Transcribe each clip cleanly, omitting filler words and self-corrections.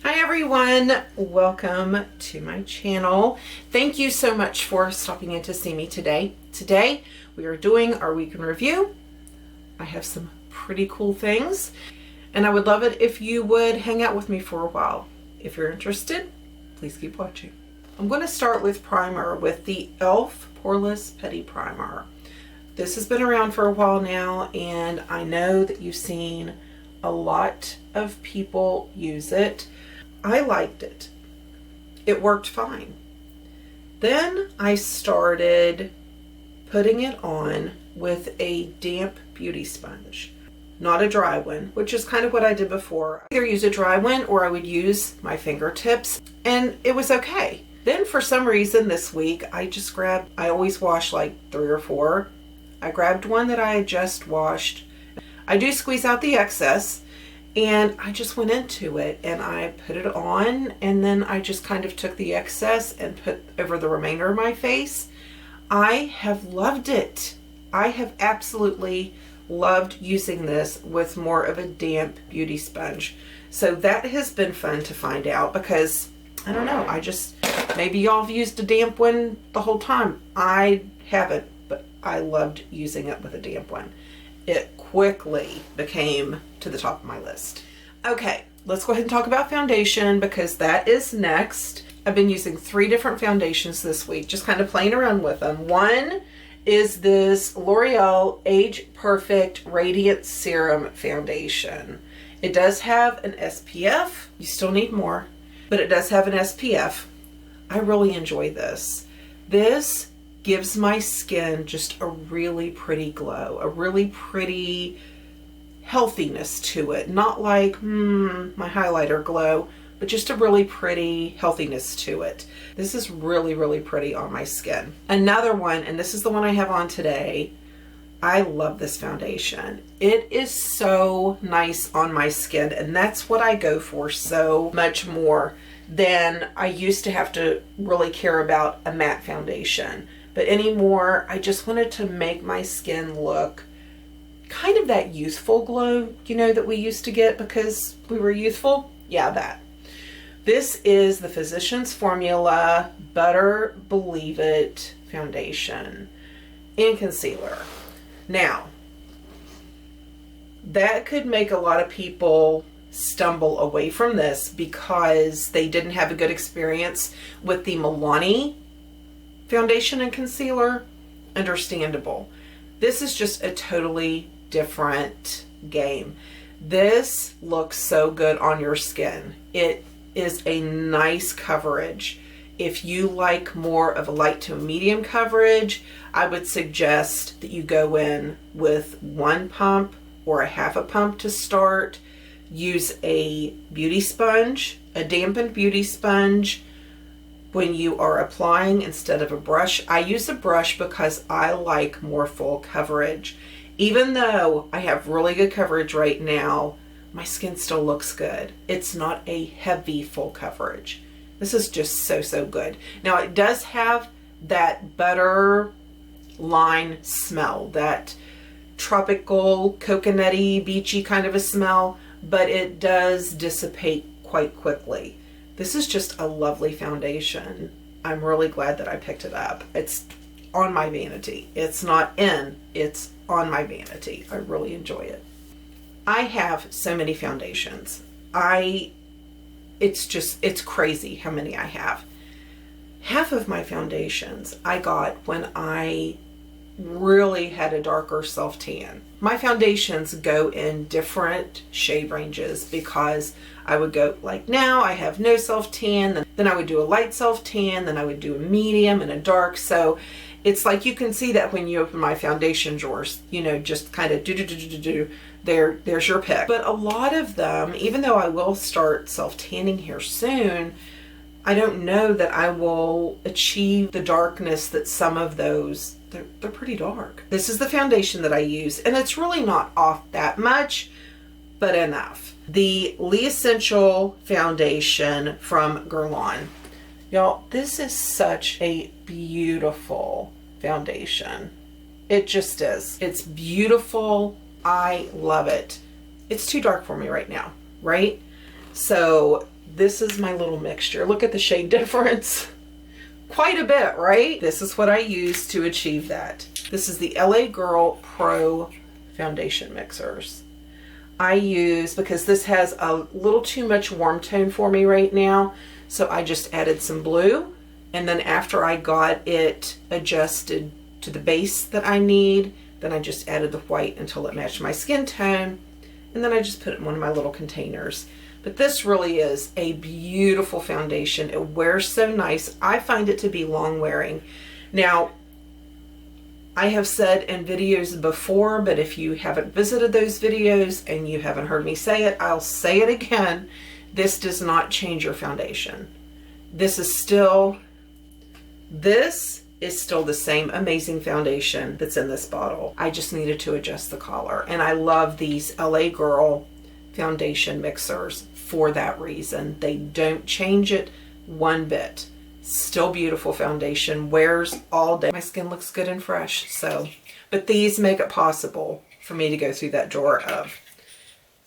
Hi everyone, welcome to my channel. Thank you so much for stopping in to see me today. Today we are doing our week in review. I have some pretty cool things and I would love it if you would hang out with me for a while. If you're interested, please keep watching. I'm going to start with primer with the e.l.f. Poreless Putty Primer. This has been around for a while now and I know that you've seen a lot of people use it. I liked it. It worked fine. Then I started putting it on with a damp beauty sponge, not a dry one, which is kind of what I did before. I either use a dry one or I would use my fingertips and it was okay. Then for some reason this week I always wash like 3 or 4. I grabbed one that I had just washed. I do squeeze out the excess. And I just went into it and I put it on and then I just kind of took the excess and put over the remainder of my face. I have loved it. I have absolutely loved using this with more of a damp beauty sponge. So that has been fun to find out because, I don't know, maybe y'all have used a damp one the whole time. I haven't, but I loved using it with a damp one. It quickly became to the top of my list. Okay, let's go ahead and talk about foundation because that is next. I've been using 3 different foundations this week, just kind of playing around with them. One is this L'Oreal Age Perfect Radiant Serum Foundation. It does have an SPF. You still need more, but it does have an SPF. I really enjoy this. This gives my skin just a really pretty glow, a really pretty healthiness to it. Not like, my highlighter glow, but just a really pretty healthiness to it. This is really, really pretty on my skin. Another one, and this is the one I have on today, I love this foundation. It is so nice on my skin, and that's what I go for so much more than I used to have to really care about a matte foundation. But anymore, I just wanted to make my skin look kind of that youthful glow, you know, that we used to get because we were youthful. Yeah, that. This is the Physicians Formula Butter Believe It Foundation and Concealer. Now, that could make a lot of people stumble away from this because they didn't have a good experience with the Milani foundation and concealer. Understandable. This is just a totally different game. This looks so good on your skin. It is a nice coverage. If you like more of a light to a medium coverage, I would suggest that you go in with 1 pump or a half a pump to start. Use a beauty sponge, a dampened beauty sponge, when you are applying instead of a brush. I use a brush because I like more full coverage. Even though I have really good coverage right now, my skin still looks good. It's not a heavy full coverage. This is just so, so good. Now it does have that butter line smell, that tropical, coconutty, beachy kind of a smell, but it does dissipate quite quickly. This is just a lovely foundation. I'm really glad that I picked it up. It's on my vanity. It's not in, it's on my vanity. I really enjoy it. I have so many foundations. It's crazy how many I have. Half of my foundations I got when I really had a darker self-tan. My foundations go in different shade ranges because I would go like now I have no self-tan, then I would do a light self-tan, then I would do a medium and a dark. So it's like you can see that when you open my foundation drawers, you know, just kind of there's your pick. But a lot of them, even though I will start self-tanning here soon, I don't know that I will achieve the darkness that some of those, they're pretty dark. This is the foundation that I use, and it's really not off that much, but enough. The Lee Essential Foundation from Guerlain. Y'all, this is such a beautiful foundation. It just is. It's beautiful. I love it. It's too dark for me right now, right? So This is my little mixture. Look at the shade difference. Quite a bit, right? This is what I use to achieve that. This is the LA Girl Pro Foundation Mixers. I use, because this has a little too much warm tone for me right now, so I just added some blue, and then after I got it adjusted to the base that I need, then I just added the white until it matched my skin tone, and then I just put it in one of my little containers. But this really is a beautiful foundation. It wears so nice. I find it to be long wearing. Now, I have said in videos before, but if you haven't visited those videos and you haven't heard me say it, I'll say it again. This does not change your foundation. This is still the same amazing foundation that's in this bottle. I just needed to adjust the color. And I love these LA Girl foundation mixers for that reason. They don't change it one bit. Still beautiful foundation, wears all day. My skin looks good and fresh, so. But these make it possible for me to go through that drawer of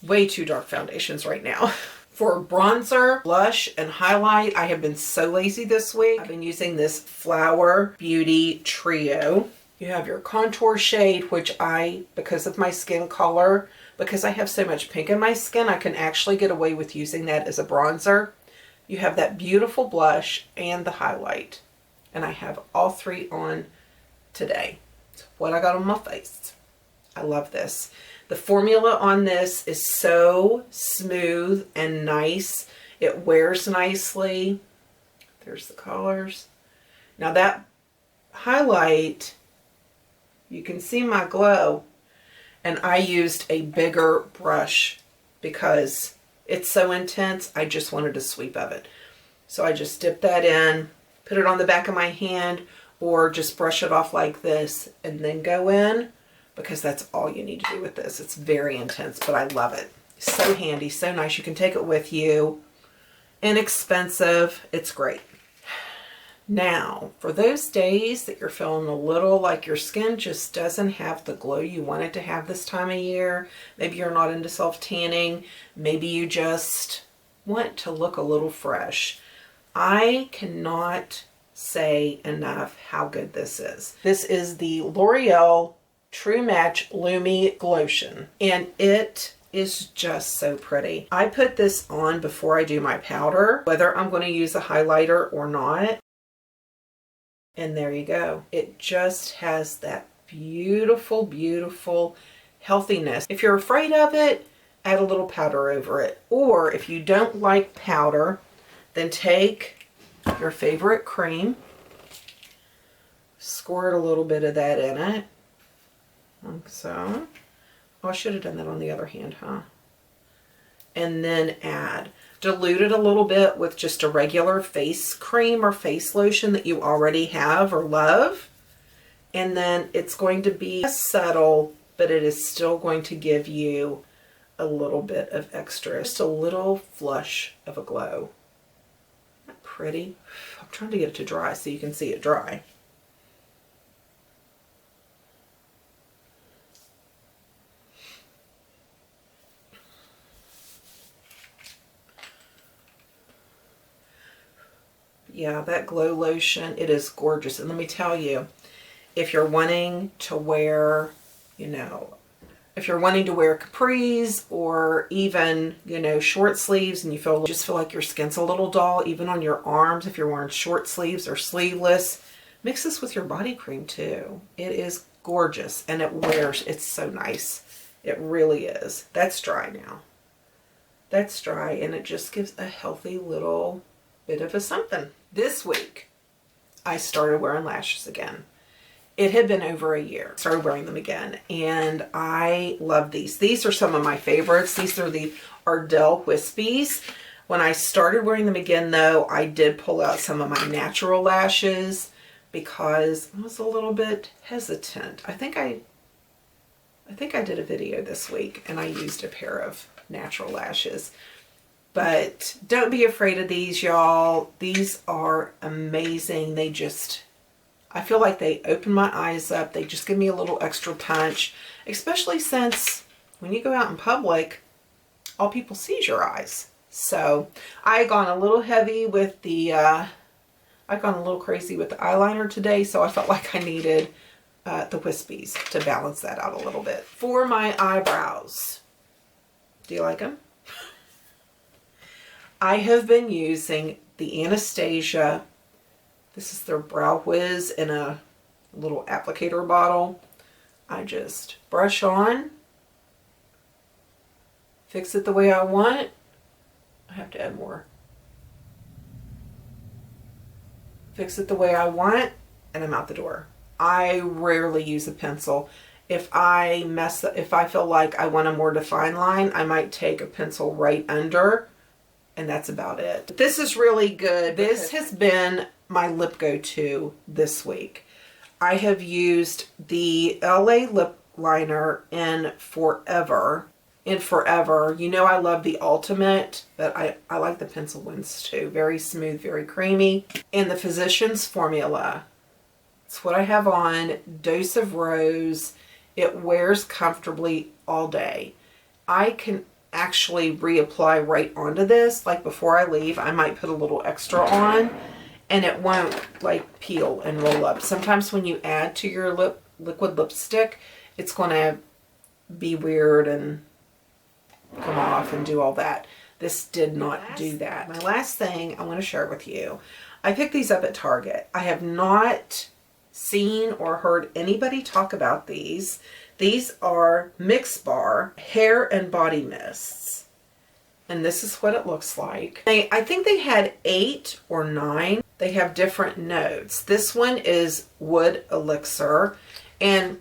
way too dark foundations right now. For bronzer, blush, and highlight, I have been so lazy this week. I've been using this Flower Beauty Trio. You have your contour shade, which I, because of my skin color, because I have so much pink in my skin, I can actually get away with using that as a bronzer. You have that beautiful blush and the highlight. And I have all three on today. It's what I got on my face. I love this. The formula on this is so smooth and nice. It wears nicely. There's the colors. Now that highlight, you can see my glow. And I used a bigger brush because it's so intense, I just wanted a sweep of it. So I just dip that in, put it on the back of my hand, or just brush it off like this and then go in, because that's all you need to do with this. It's very intense, but I love it. So handy, so nice. You can take it with you. Inexpensive. It's great. Now, for those days that you're feeling a little like your skin just doesn't have the glow you want it to have this time of year, maybe you're not into self-tanning, maybe you just want to look a little fresh, I cannot say enough how good this is. This is the L'Oreal True Match Lumi Glotion, and it is just so pretty. I put this on before I do my powder, whether I'm going to use a highlighter or not. And there you go. It just has that beautiful, beautiful healthiness. If you're afraid of it, add a little powder over it. Or if you don't like powder, then take your favorite cream, squirt a little bit of that in it, like so. Oh, I should have done that on the other hand, huh? And then add. Dilute it a little bit with just a regular face cream or face lotion that you already have or love. And then it's going to be subtle, but it is still going to give you a little bit of extra. Just a little flush of a glow. Isn't that pretty? I'm trying to get it to dry so you can see it dry. Yeah, that glow lotion, it is gorgeous. And let me tell you, if you're wanting to wear, if you're wanting to wear capris or even, short sleeves and you just feel like your skin's a little dull, even on your arms, if you're wearing short sleeves or sleeveless, mix this with your body cream too. It is gorgeous and it wears, it's so nice. It really is. That's dry now. That's dry and it just gives a healthy little bit of a something. This week, I started wearing lashes again. It had been over a year. Started wearing them again, and I love these. These are some of my favorites. These are the Ardell Wispies. When I started wearing them again, though, I did pull out some of my natural lashes because I was a little bit hesitant. I think I did a video this week, and I used a pair of natural lashes. But don't be afraid of these, y'all. These are amazing. They just, I feel like they open my eyes up. They just give me a little extra punch, especially since when you go out in public, all people see is your eyes. So I gone a little heavy with the, I gone a little crazy with the eyeliner today, so I felt like I needed the Wispies to balance that out a little bit. For my eyebrows, do you like them? I have been using the Anastasia. This is their Brow Wiz in a little applicator bottle. I just brush on, fix it the way I want. I have to add more. Fix it the way I want, and I'm out the door. I rarely use a pencil. If I mess up, if I feel like I want a more defined line, I might take a pencil right under, and that's about it. This is really good. This has been my lip go-to this week. I have used the LA lip liner in Forever. You know I love the Ultimate, but I like the pencil ones too. Very smooth, very creamy. And the Physicians Formula. It's what I have on. Dose of Rose. It wears comfortably all day. I can actually reapply right onto this. Like before I leave, I might put a little extra on, and it won't like peel and roll up. Sometimes when you add to your liquid lipstick, it's going to be weird and come off and do all that. This did not do that. My last thing I want to share with you. I picked these up at Target. I have not seen or heard anybody talk about these. These are Mix Bar hair and body mists. And this is what it looks like. I think they had 8 or 9. They have different notes. This one is Wood Elixir, and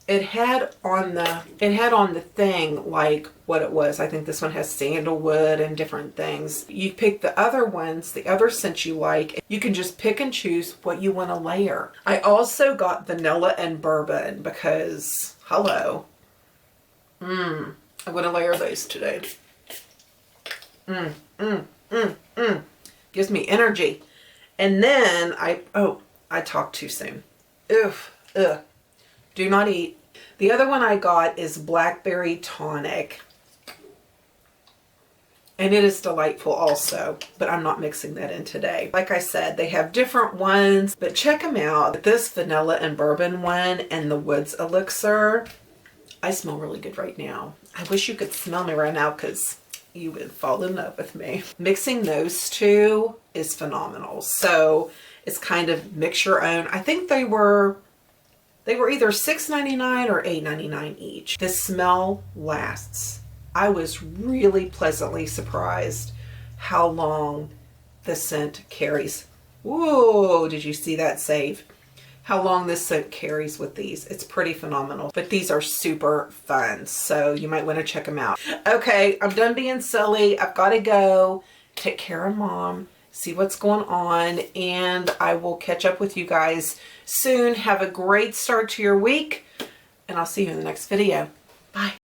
it had on the thing like what it was. I think this one has sandalwood and different things. You pick the other ones, the other scents you like. You can just pick and choose what you want to layer. I also got vanilla and bourbon because, hello. I'm going to layer those today. Gives me energy. And then I talked too soon. Ugh. Do not eat. The other one I got is Blackberry Tonic. And it is delightful also, but I'm not mixing that in today. Like I said, they have different ones, but check them out. This vanilla and bourbon one and the Woods Elixir. I smell really good right now. I wish you could smell me right now because you would fall in love with me. Mixing those two is phenomenal. So it's kind of mix your own. I think they were either $6.99 or $8.99 each. The smell lasts. I was really pleasantly surprised how long the scent carries. Whoa, did you see that save? How long this scent carries with these. It's pretty phenomenal. But these are super fun, so you might want to check them out. Okay, I'm done being silly. I've got to go take care of Mom, see what's going on, and I will catch up with you guys soon. Have a great start to your week, and I'll see you in the next video. Bye.